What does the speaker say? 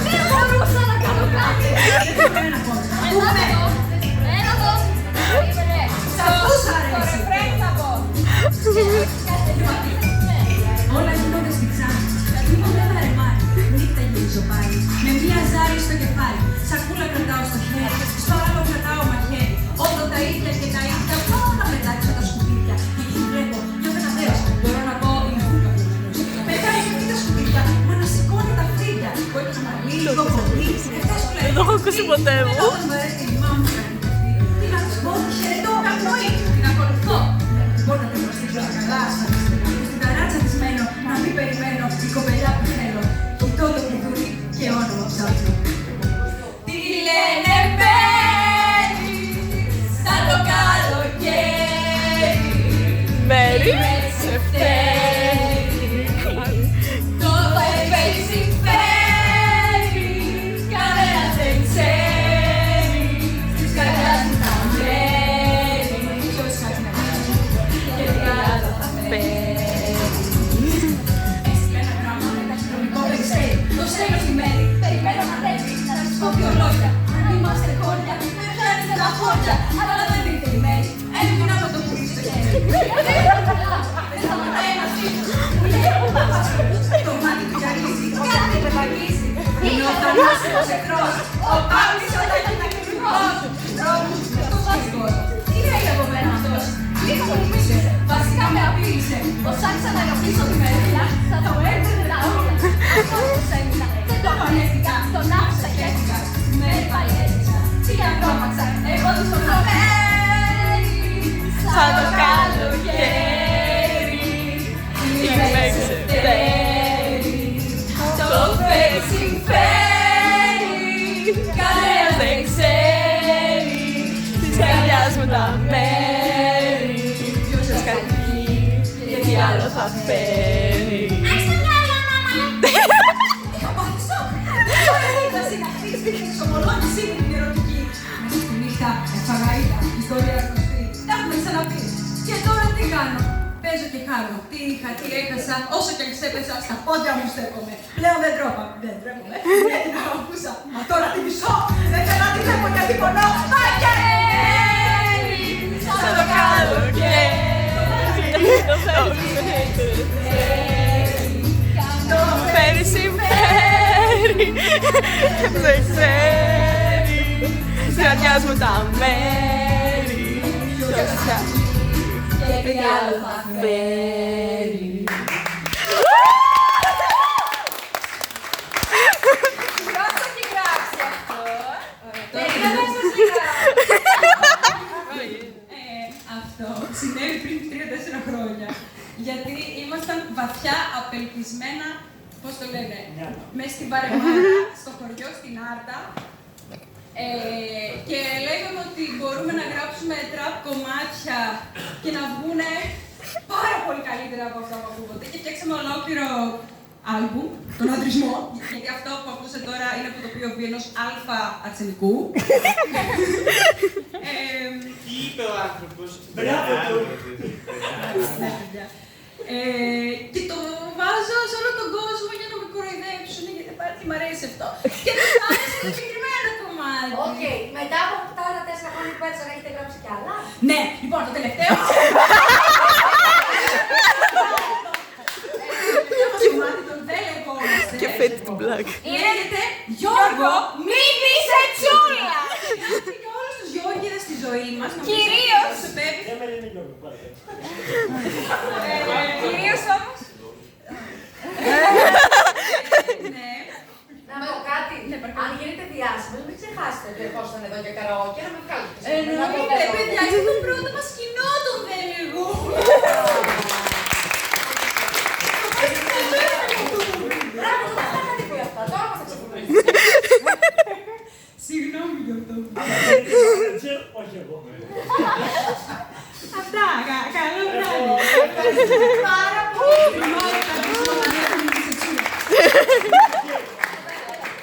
Δεν μπορούσα να κάνω κάτι. Έλα εδώ. Στο ρεφρέν θα πω. Όλα γίνονται στη ξάνη. Τίποτα δεν ρεμάρει. Νύχτα γυρίζω πάλι. Με μία ζάρι στο κεφάλι. Σακούλα κρατάω στο χέρι. Στο άλλο κρατάω μαχαίρι. Όλο τα ίδια και τα ίδια. Πάω να πετάξω τα σκουπίδια. Και εκεί βλέπω. Νιώθω ένα δέος. Μπορώ να πω είναι φούκα πλούσιος. Πετάει εκεί τα σκουπίδια. Μα να σηκώνει τα φρύδια. Μπορεί να μαλλί, λίγο πολύ. Δεν το έχω ακούσει ποτέ μου. Όταν μου αρέσει η μάμα μου κάνει αυτή. Τι να τους πω, χαιρετώ, αγνοεί. Την ακολουθώ. Μπορεί να την προστίξω καλά. Στην ταράτσα της μένω, να μην περιμένω η κοπελιά που θέλω. Κοιτώ το κουδούρι και όνομα ψάχνω. Τι λένε Μέρι, σαν το καλοκαίρι. Μέρι, σε φταίει. Το παιδί συμφέρει, κανένας δεν ξέρει. Στις καρδιάς μου τα μέρη, ποιος θα την κάνει και τι άλλο θα φέρει. Ένα γράμμα με ταχυδρομικό περιστέρι. Το στέλνω στη Μέρη. Περιμένω να ανέβει. Να της πω δυο λόγια. Αν είμαστε χώρια, με πιάνετε τα χώρια. Αλλά δεν δείτε η Μέρη. Έμεινα από το πουλί στο χέρι. Δεν σταματάει μαζί του. Μου λέει από τα πάσχη. Το μάτι του γυαλίζει. Κάτι πεταγίζει. Είναι ο θανάσιμος εχθρός. Ο Παύλης όταν είναι ακριβώς. Δρόμους με το βασικός. Τι λέει από μένα αυτός. Λίγο μου μίλησε. Βασικά με απείλησε. Πως άρχισα να αγαπήσω τη μερίδα, θα το έπαιρνε τα όλα. Αυτός έμεινα, δεν το αγωνίστηκα, τον άφησα και έφυγα. Μέρη πάλι έφυγα, τι αντρόμαξα, εγώ του στο Μέρη. σαν το καλοκαίρι. Είμαι σε φταίει, το παιδί συμφέρει, κανένας δεν ξέρει της καρδιάς μου τα μέρη. Ποιος σας κατοικεί και τι άλλο θα φέρει. Άξτε μυαλό, μάμα! Είχα πάθει σοκ! Ένταση να χτίσει, εξομολόγηση με την ερωτική. Μέσα στη νύχτα έφαγα ήττα, ιστορία γνωστή. Τα έχουμε ξαναπεί. Και τώρα τι κάνω. Παίζω και χάνω. Τι είχα, τι έχασα, όσο και αν ξέπεσα, στα πόδια μου στέκομαι. Πλέον δεν τρέπομαι. Δεν τρέπομαι. Δεν την αγαπούσα. Μα τώρα τη μισώ. Δεν θέλω να τη βλέπω γιατί πονώ. Μαχαίρι! Σαν το καλοκαίρι. Το φέρει συμφέρει, δεν ξέρει, στις καρδιάς μου τα μέρη, ποιος θα Και τι άλλο θα φέρει. Ποιος θα έχει γράψει αυτό. Δεν σας Αυτό συνέβη πριν 3-4 χρόνια. Γιατί ήμασταν βαθιά απελπισμένα, πώς το λένε, μες στην Παρεμάρα, στο χωριό, στην Άρτα. Και λέγαμε ότι μπορούμε να γράψουμε τραπ κομμάτια και να βγούνε πάρα πολύ καλύτερα από αυτά που ακούγονται. Και φτιάξαμε ολόκληρο άλμπουμ, τον αντρισμό, γιατί αυτό που ακούσε τώρα είναι από το οποίο ενός αλφα αρσενικού. Τι είπε ο άνθρωπος. Μπράβο του. Και το βάζω σε όλο τον κόσμο για να με κοροϊδέψουν, γιατί υπάρχει μ' αρέσει αυτό. Και τους άρεσε το συγκεκριμένο κομμάτι. Οκ, μετά από αυτά τα 4 χρόνια που πέρασαν έχετε γράψει κι άλλα. Ναι, λοιπόν, το τελευταίο. Το κομμάτι τον δεν λεγόμαστε. και fade to black. Λέγεται Γιώργο, μη είσαι τσούλα! Και όλους τους Γιώργηδες στη ζωή μας. Κυρίως. Έμενε είναι Γιώργο, πάρε. Κυρίως όμως. Ναι. Να πω κάτι. Ναι, παρακαλώ. Αν γίνετε διάσημος, μην ξεχάσετε ότι ερχόσασταν εδώ για καραόκε να με βγάλετε. Εννοείται, παιδιά, είναι το πρώτο μας κοινό τον δεν εγώ. Μπράβο, δεν θα είχατε πει αυτά. Τώρα μας τα ξεπουλήσει. Συγγνώμη γι' αυτό. Όχι εγώ. Αυτά, καλό βράδυ.